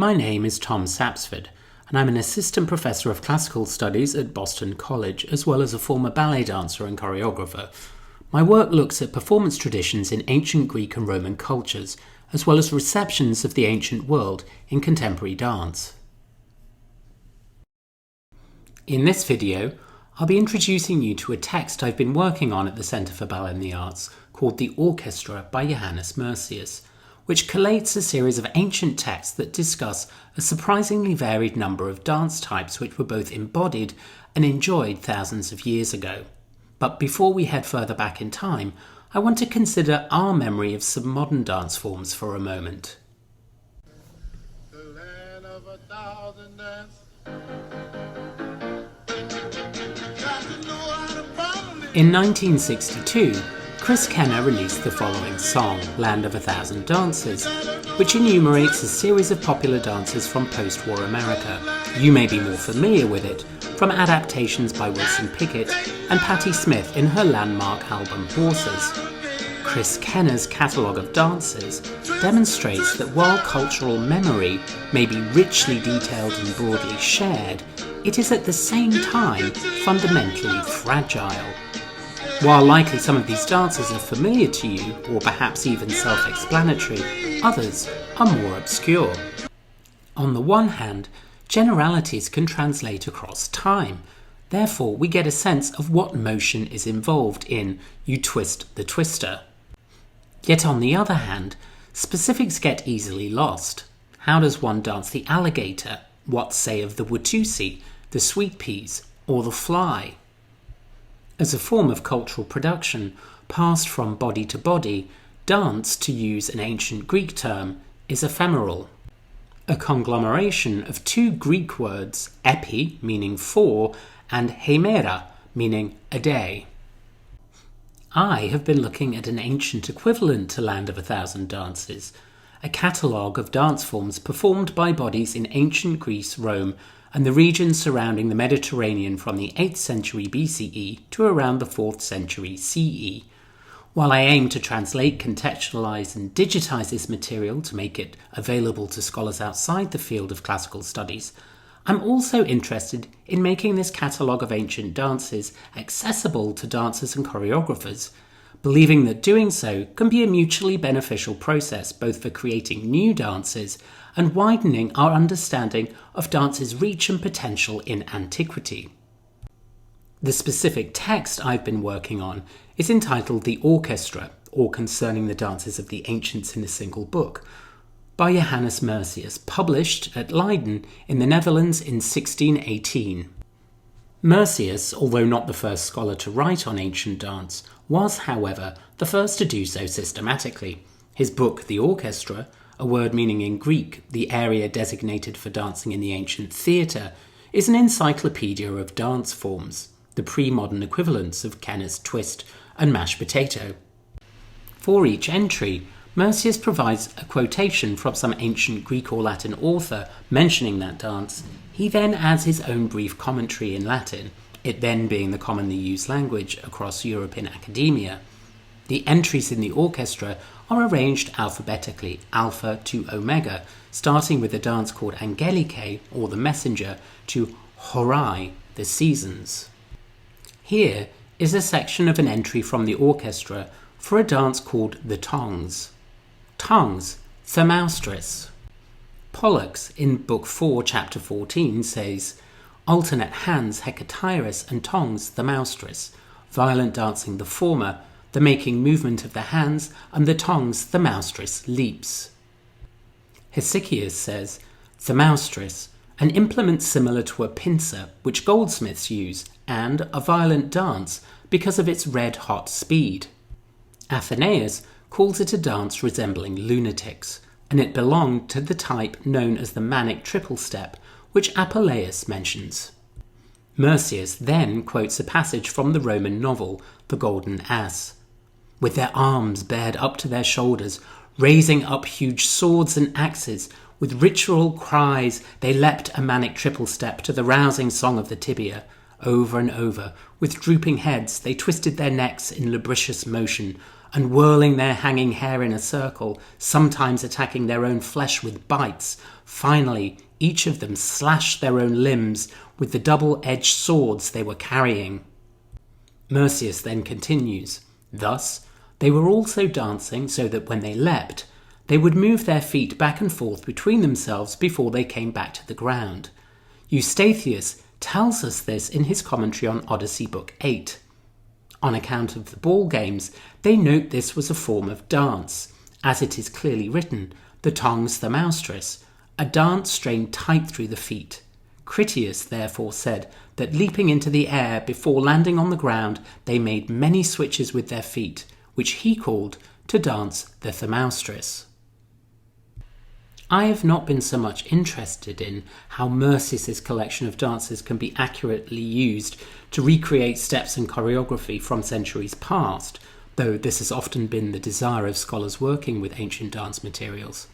My name is Tom Sapsford, and I'm an assistant professor of classical studies at Boston College, as well as a former ballet dancer and choreographer. My work looks at performance traditions in ancient Greek and Roman cultures, as well as receptions of the ancient world in contemporary dance. In this video, I'll be introducing you to a text I've been working on at the Centre for Ballet and the Arts called The Orchestra by Johannes Mercius, which collates a series of ancient texts that discuss a surprisingly varied number of dance types which were both embodied and enjoyed thousands of years ago. But before we head further back in time, I want to consider our memory of some modern dance forms for a moment. The land of a thousand dance. In 1962, Chris Kenner released the following song, Land of a Thousand Dances, which enumerates a series of popular dances from post-war America. You may be more familiar with it from adaptations by Wilson Pickett and Patti Smith in her landmark album Horses. Chris Kenner's catalogue of dances demonstrates that while cultural memory may be richly detailed and broadly shared, it is at the same time fundamentally fragile. While likely some of these dances are familiar to you, or perhaps even self-explanatory, others are more obscure. On the one hand, generalities can translate across time. Therefore, we get a sense of what motion is involved in You Twist the Twister. Yet on the other hand, specifics get easily lost. How does one dance the alligator? What say of the Watusi, the sweet peas, or the fly? As a form of cultural production, passed from body to body, dance, to use an ancient Greek term, is ephemeral. A conglomeration of two Greek words, epi, meaning for, and hemera, meaning a day. I have been looking at an ancient equivalent to Land of a Thousand Dances, a catalogue of dance forms performed by bodies in ancient Greece, Rome, and the regions surrounding the Mediterranean from the 8th century BCE to around the 4th century CE. While I aim to translate, contextualise and digitise this material to make it available to scholars outside the field of classical studies, I'm also interested in making this catalogue of ancient dances accessible to dancers and choreographers, believing that doing so can be a mutually beneficial process both for creating new dances and widening our understanding of dance's reach and potential in antiquity. The specific text I've been working on is entitled The Orchestra, or Concerning the Dances of the Ancients in a Single Book, by Johannes Mercius, published at Leiden in the Netherlands in 1618. Mercius, although not the first scholar to write on ancient dance, was, however, the first to do so systematically. His book, The Orchestra, a word meaning in Greek the area designated for dancing in the ancient theatre, is an encyclopedia of dance forms, the pre-modern equivalents of Kenner's twist and mashed potato. For each entry, Mercius provides a quotation from some ancient Greek or Latin author mentioning that dance. He then adds his own brief commentary in Latin, it then being the commonly used language across Europe in academia. The entries in the orchestra are arranged alphabetically, alpha to omega, starting with a dance called Angelike, or the messenger, to Horai, the seasons. Here is a section of an entry from the orchestra for a dance called the tongs. Tongs, Themaustris. Pollux, in Book 4, Chapter 14, says, alternate hands Hecatyrus and tongs Themaustris, violent dancing the former, the making movement of the hands, and the tongs Themaustris leaps. Hesychius says, Themaustris, an implement similar to a pincer which goldsmiths use, and a violent dance because of its red-hot speed. Athenaeus calls it a dance resembling lunatics, and it belonged to the type known as the manic triple step, which Apuleius mentions. Mercius then quotes a passage from the Roman novel, The Golden Ass. With their arms bared up to their shoulders, raising up huge swords and axes, with ritual cries they leapt a manic triple step to the rousing song of the tibia. Over and over, with drooping heads, they twisted their necks in lubricious motion, and whirling their hanging hair in a circle, sometimes attacking their own flesh with bites. Finally, each of them slashed their own limbs with the double-edged swords they were carrying. Mercius then continues, thus, they were also dancing so that when they leapt, they would move their feet back and forth between themselves before they came back to the ground. Eustathius tells us this in his commentary on Odyssey Book 8. On account of the ball games, they note this was a form of dance, as it is clearly written, the tongs themaustris, a dance strained tight through the feet. Critias therefore said that leaping into the air before landing on the ground, they made many switches with their feet, which he called to dance the themaustris. I have not been so much interested in how Mercius's collection of dances can be accurately used to recreate steps and choreography from centuries past, though this has often been the desire of scholars working with ancient dance materials.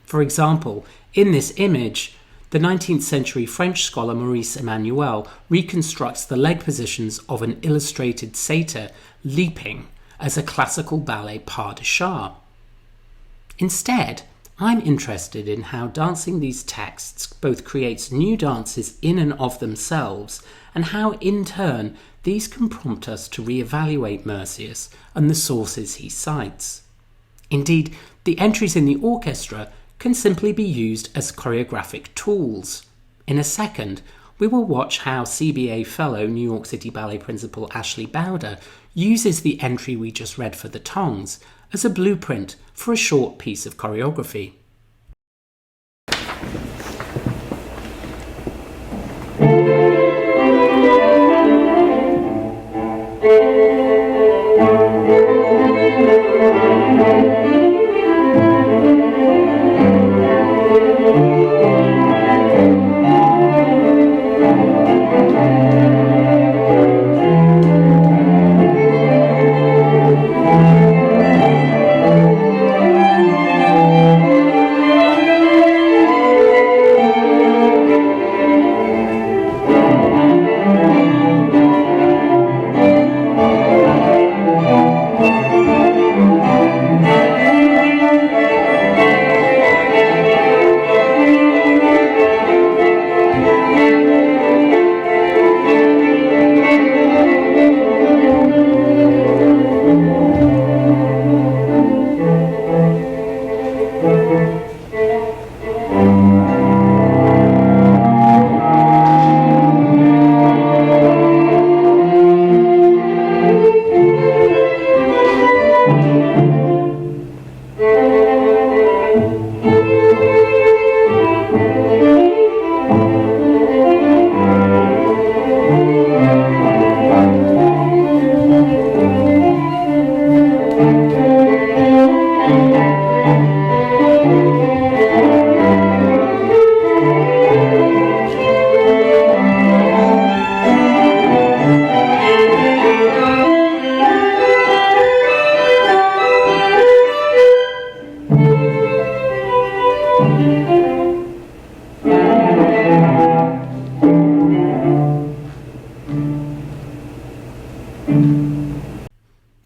For example, in this image, the 19th century French scholar Maurice Emmanuel reconstructs the leg positions of an illustrated satyr leaping as a classical ballet pas de chat. Instead, I'm interested in how dancing these texts both creates new dances in and of themselves, and how in turn these can prompt us to re-evaluate Mercius and the sources he cites. Indeed, the entries in the orchestra can simply be used as choreographic tools. In a second, we will watch how CBA fellow New York City Ballet principal Ashley Bouder uses the entry we just read for the tongs as a blueprint for a short piece of choreography.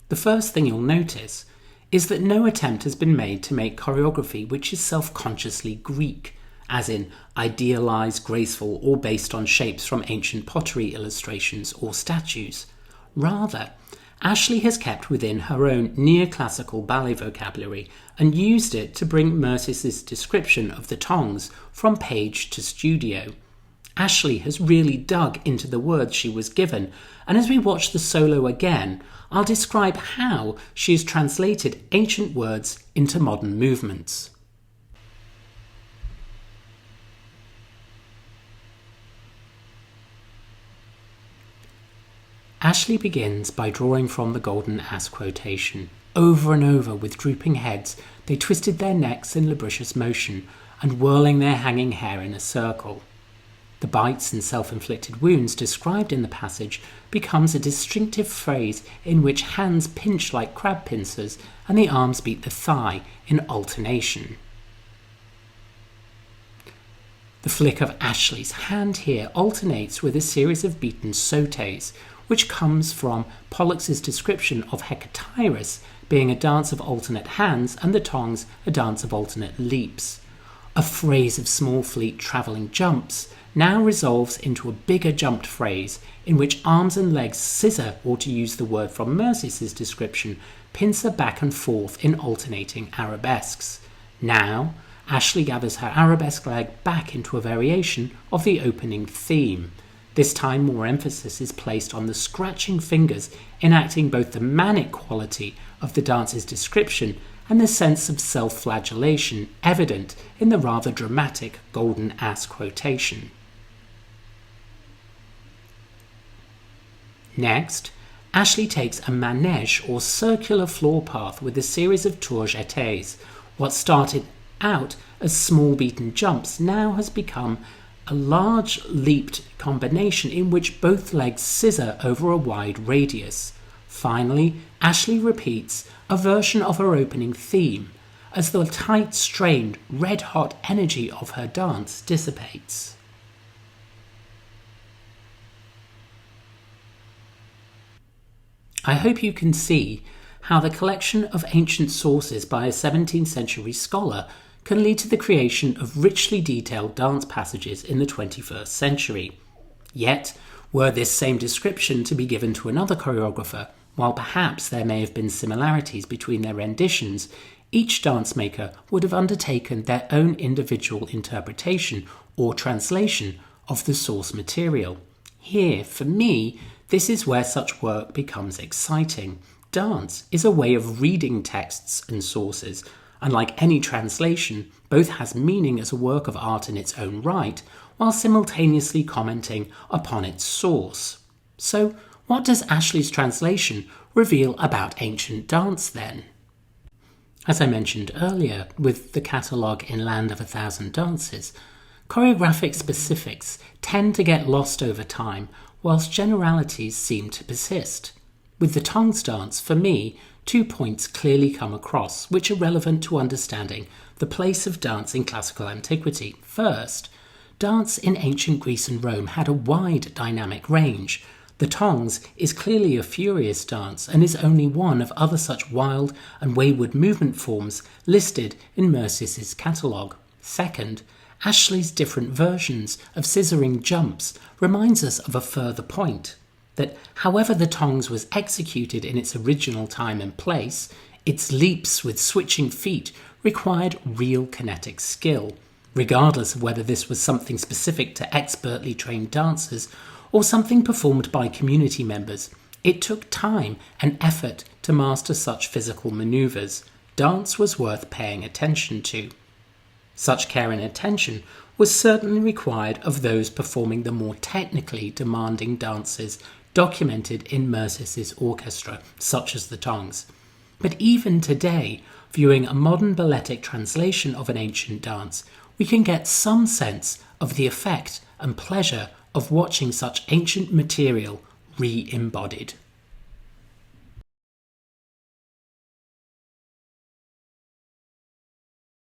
The first thing you'll notice is that no attempt has been made to make choreography which is self-consciously Greek, as in idealized, graceful, or based on shapes from ancient pottery illustrations or statues. Rather, Ashley has kept within her own neoclassical ballet vocabulary and used it to bring Mercius's description of the tongs from page to studio. Ashley has really dug into the words she was given, and as we watch the solo again, I'll describe how she has translated ancient words into modern movements. Ashley begins by drawing from the Golden Ass quotation. Over and over, with drooping heads, they twisted their necks in lubricious motion, and whirling their hanging hair in a circle. The bites and self-inflicted wounds described in the passage becomes a distinctive phrase in which hands pinch like crab pincers and the arms beat the thigh in alternation. The flick of Ashley's hand here alternates with a series of beaten sautés, which comes from Pollux's description of Hecatyrus being a dance of alternate hands and the tongs a dance of alternate leaps. A phrase of small fleet travelling jumps now resolves into a bigger jumped phrase in which arms and legs scissor, or to use the word from Merce's description, pincer back and forth in alternating arabesques. Now, Ashley gathers her arabesque leg back into a variation of the opening theme. This time more emphasis is placed on the scratching fingers, enacting both the manic quality of the dance's description and the sense of self-flagellation evident in the rather dramatic golden ass quotation. Next, Ashley takes a manège or circular floor path with a series of tours jetés. What started out as small beaten jumps now has become a large leaped combination in which both legs scissor over a wide radius. Finally, Ashley repeats a version of her opening theme as the tight, strained, red-hot energy of her dance dissipates. I hope you can see how the collection of ancient sources by a 17th century scholar can lead to the creation of richly detailed dance passages in the 21st century. Yet, were this same description to be given to another choreographer, while perhaps there may have been similarities between their renditions, each dance maker would have undertaken their own individual interpretation or translation of the source material. Here, for me, this is where such work becomes exciting. Dance is a way of reading texts and sources, and like any translation, both has meaning as a work of art in its own right, while simultaneously commenting upon its source. So, what does Ashley's translation reveal about ancient dance then? As I mentioned earlier, with the catalogue in Land of 1,000 Dances, choreographic specifics tend to get lost over time, whilst generalities seem to persist. With the tongs dance, for me, 2 points clearly come across, which are relevant to understanding the place of dance in classical antiquity. First, dance in ancient Greece and Rome had a wide dynamic range. The tongs is clearly a furious dance and is only one of other such wild and wayward movement forms listed in Merce's catalogue. Second, Ashley's different versions of scissoring jumps reminds us of a further point, that however the tongs was executed in its original time and place, its leaps with switching feet required real kinetic skill, regardless of whether this was something specific to expertly trained dancers or something performed by community members. It took time and effort to master such physical maneuvers. Dance was worth paying attention to. Such care and attention was certainly required of those performing the more technically demanding dances documented in Merce's orchestra, such as the tongs. But even today, viewing a modern balletic translation of an ancient dance, we can get some sense of the effect and pleasure of watching such ancient material re-embodied.